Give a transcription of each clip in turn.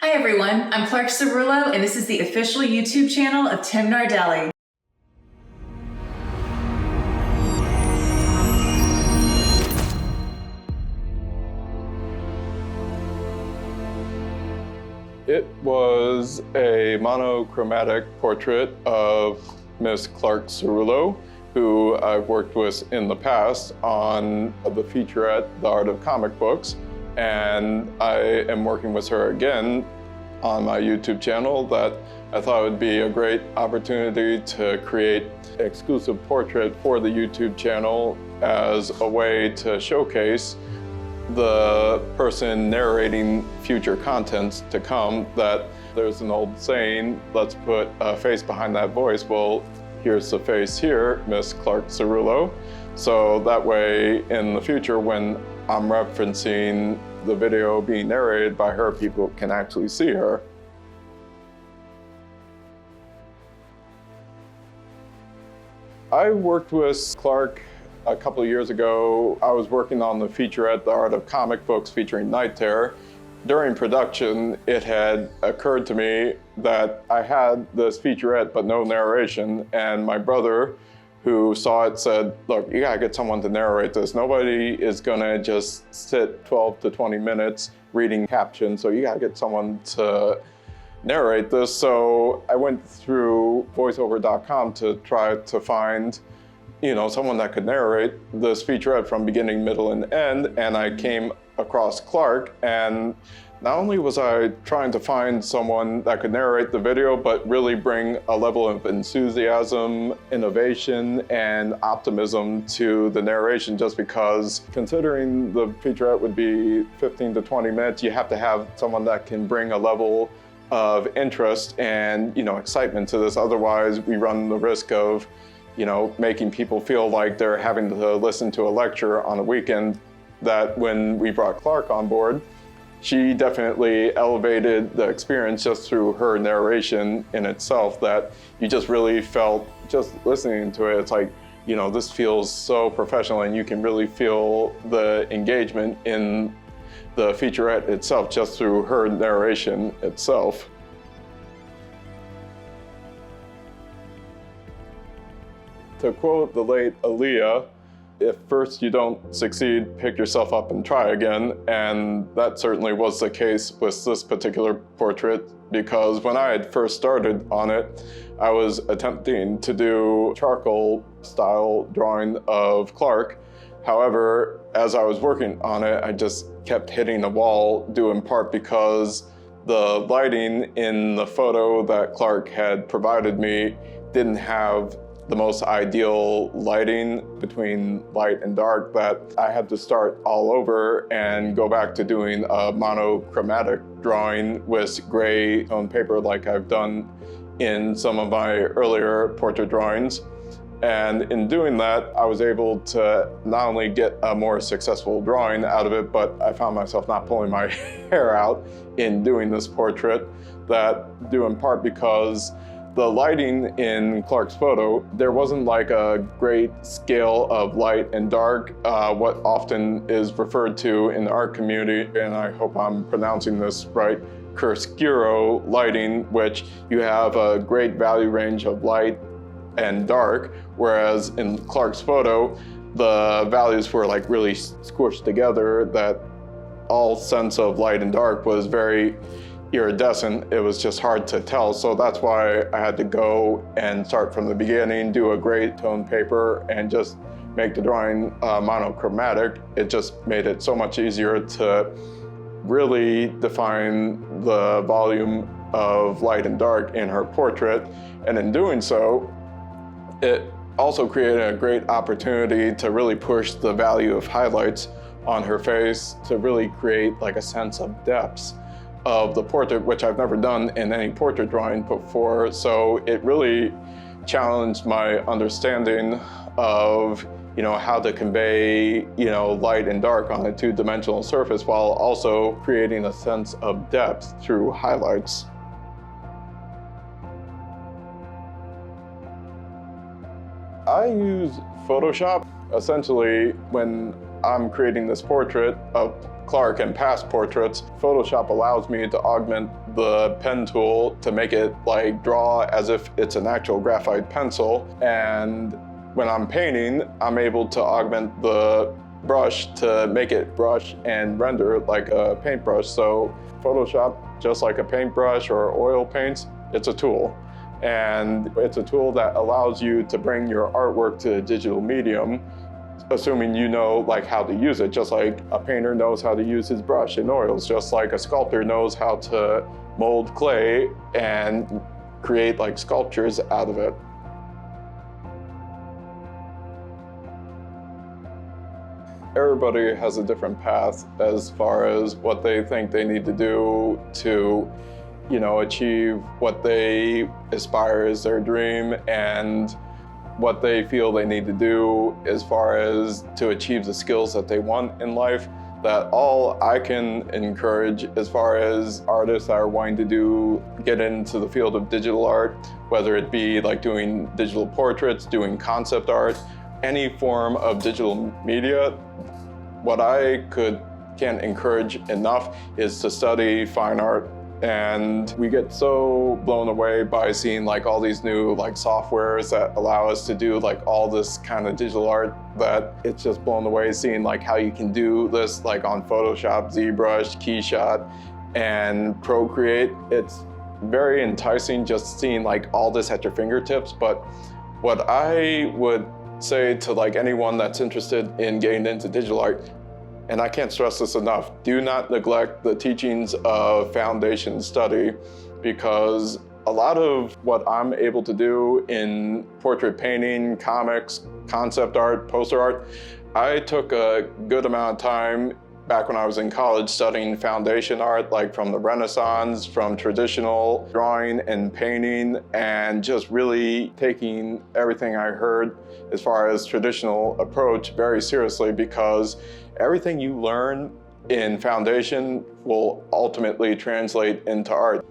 Hi everyone, I'm Clark Cerullo, and this is the official YouTube channel of Tim Nardelli. It was a monochromatic portrait of Miss Clark Cerullo, who I've worked with in the past on the featurette, The Art of Comic Books, and I am working with her again on my YouTube channel that I thought would be a great opportunity to create an exclusive portrait for the YouTube channel as a way to showcase the person narrating future contents to come. That there's an old saying, let's put a face behind that voice. Well, here's the face here, Miss Clark Cerullo. So that way in the future, when I'm referencing the video being narrated by her, people can actually see her. I worked with Clark a couple of years ago. I was working on the featurette, The Art of Comic Books, featuring Night Terror. During production, it had occurred to me that I had this featurette but no narration, and my brother, who saw it, said, look, you gotta get someone to narrate this. Nobody is gonna just sit 12 to 20 minutes reading captions, so you gotta get someone to narrate this. So I went through voiceover.com to try to find someone that could narrate this featurette from beginning, middle, and end, and I came across Clark. And not only was I trying to find someone that could narrate the video, but really bring a level of enthusiasm, innovation, and optimism to the narration, just because considering the featurette would be 15 to 20 minutes, you have to have someone that can bring a level of interest and excitement to this. Otherwise, we run the risk of making people feel like they're having to listen to a lecture on a weekend. That when we brought Clark on board, she definitely elevated the experience just through her narration in itself, that you just really felt, just listening to it, it's like, this feels so professional, and you can really feel the engagement in the featurette itself just through her narration itself. To quote the late Aaliyah, if first you don't succeed, pick yourself up and try again. And that certainly was the case with this particular portrait, because when I had first started on it, I was attempting to do charcoal style drawing of Clark. However, as I was working on it, I just kept hitting a wall, due in part because the lighting in the photo that Clark had provided me didn't have the most ideal lighting between light and dark, that I had to start all over and go back to doing a monochromatic drawing with gray tone paper like I've done in some of my earlier portrait drawings. And in doing that, I was able to not only get a more successful drawing out of it, but I found myself not pulling my hair out in doing this portrait, that due in part because the lighting in Clark's photo, there wasn't like a great scale of light and dark, what often is referred to in the art community, and I hope I'm pronouncing this right, chiaroscuro lighting, which you have a great value range of light and dark, whereas in Clark's photo, the values were like really squished together, that all sense of light and dark was very iridescent. It was just hard to tell. So that's why I had to go and start from the beginning, do a gray tone paper, and just make the drawing monochromatic. It just made it so much easier to really define the volume of light and dark in her portrait. And in doing so, it also created a great opportunity to really push the value of highlights on her face, to really create like a sense of depth of the portrait, which I've never done in any portrait drawing before. So it really challenged my understanding of how to convey light and dark on a two-dimensional surface, while also creating a sense of depth through highlights. I use Photoshop. Essentially, when I'm creating this portrait, a Clark and past portraits, Photoshop allows me to augment the pen tool to make it like draw as if it's an actual graphite pencil. And when I'm painting, I'm able to augment the brush to make it brush and render like a paintbrush. So Photoshop, just like a paintbrush or oil paints, it's a tool. And it's a tool that allows you to bring your artwork to a digital medium, assuming you know like how to use it, just like a painter knows how to use his brush and oils, just like a sculptor knows how to mold clay and create like sculptures out of it. Everybody has a different path as far as what they think they need to do to, achieve what they aspire as their dream, and what they feel they need to do as far as to achieve the skills that they want in life. That all I can encourage as far as artists that are wanting to get into the field of digital art, whether it be like doing digital portraits, doing concept art, any form of digital media, what I can't encourage enough is to study fine art. And we get so blown away by seeing like all these new like softwares that allow us to do like all this kind of digital art, that it's just blown away seeing like how you can do this like on Photoshop, ZBrush, KeyShot, and Procreate. It's very enticing just seeing like all this at your fingertips. But what I would say to like anyone that's interested in getting into digital art, and I can't stress this enough, do not neglect the teachings of foundation study, because a lot of what I'm able to do in portrait painting, comics, concept art, poster art, I took a good amount of time back when I was in college studying foundation art, like from the Renaissance, from traditional drawing and painting, and just really taking everything I heard as far as traditional approach very seriously, because everything you learn in foundation will ultimately translate into art.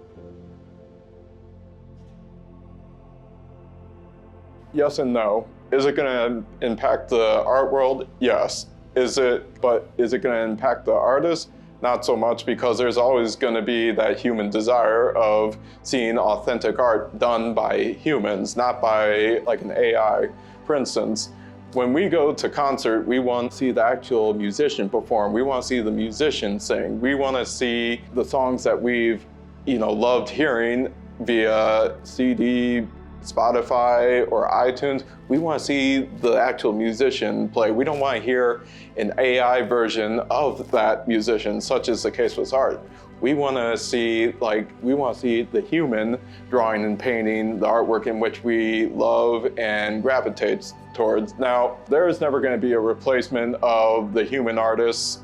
Yes and no. Is it going to impact the art world? Yes. But is it going to impact the artist? Not so much, because there's always going to be that human desire of seeing authentic art done by humans, not by like an AI. For instance, when we go to concert, we want to see the actual musician perform. We want to see the musician sing. We want to see the songs that we've, loved hearing via CD, Spotify, or iTunes. We want to see the actual musician play. We don't want to hear an AI version of that musician, such as the case with art. We want to see the human drawing and painting the artwork in which we love and gravitate towards. Now, there is never going to be a replacement of the human artists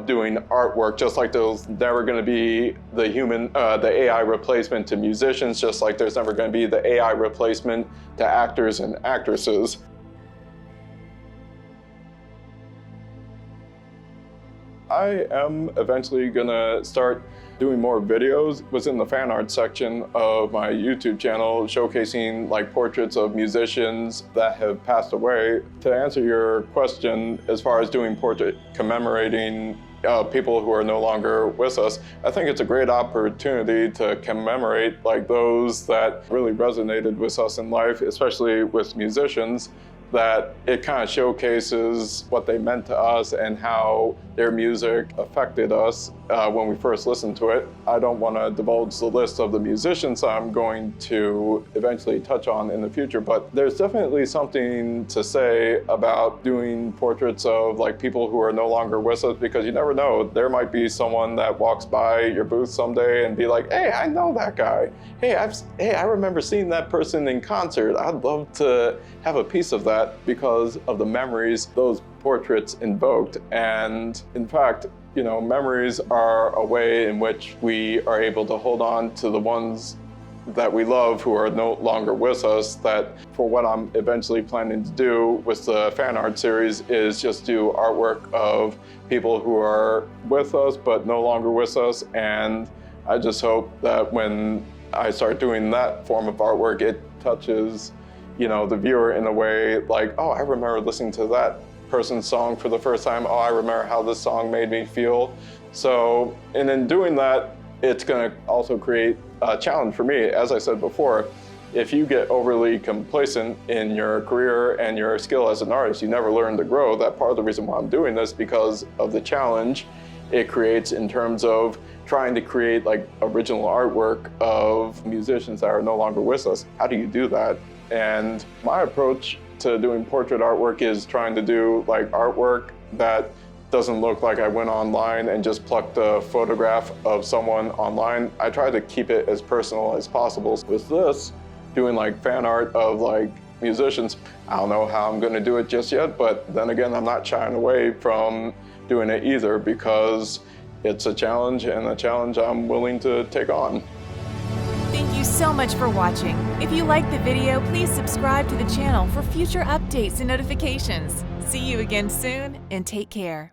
doing artwork, just like there's never going to be the AI replacement to musicians, just like there's never going to be the AI replacement to actors and actresses. I am eventually gonna start doing more videos within the fan art section of my YouTube channel, showcasing like portraits of musicians that have passed away. To answer your question, as far as doing portrait commemorating people who are no longer with us, I think it's a great opportunity to commemorate like those that really resonated with us in life, especially with musicians, that it kind of showcases what they meant to us and how their music affected us when we first listened to it. I don't want to divulge the list of the musicians I'm going to eventually touch on in the future, but there's definitely something to say about doing portraits of like people who are no longer with us, because you never know, there might be someone that walks by your booth someday and be like, hey, I know that guy. Hey, I remember seeing that person in concert. I'd love to have a piece of that because of the memories those portraits invoked. And in fact, memories are a way in which we are able to hold on to the ones that we love who are no longer with us. That for what I'm eventually planning to do with the fan art series is just do artwork of people who are with us but no longer with us. And I just hope that when I start doing that form of artwork, it touches the viewer in a way like, oh, I remember listening to that person's song for the first time, oh, I remember how this song made me feel. So, and in doing that, it's going to also create a challenge for me. As I said before, if you get overly complacent in your career and your skill as an artist, you never learn to grow. That's part of the reason why I'm doing this, because of the challenge it creates in terms of trying to create like original artwork of musicians that are no longer with us. How do you do that? And my approach to doing portrait artwork is trying to do like artwork that doesn't look like I went online and just plucked a photograph of someone online. I try to keep it as personal as possible. With this, doing like fan art of like musicians, I don't know how I'm gonna do it just yet, but then again, I'm not shying away from doing it either, because it's a challenge, and a challenge I'm willing to take on. Thank you so much for watching. If you liked the video, please subscribe to the channel for future updates and notifications. See you again soon, and take care.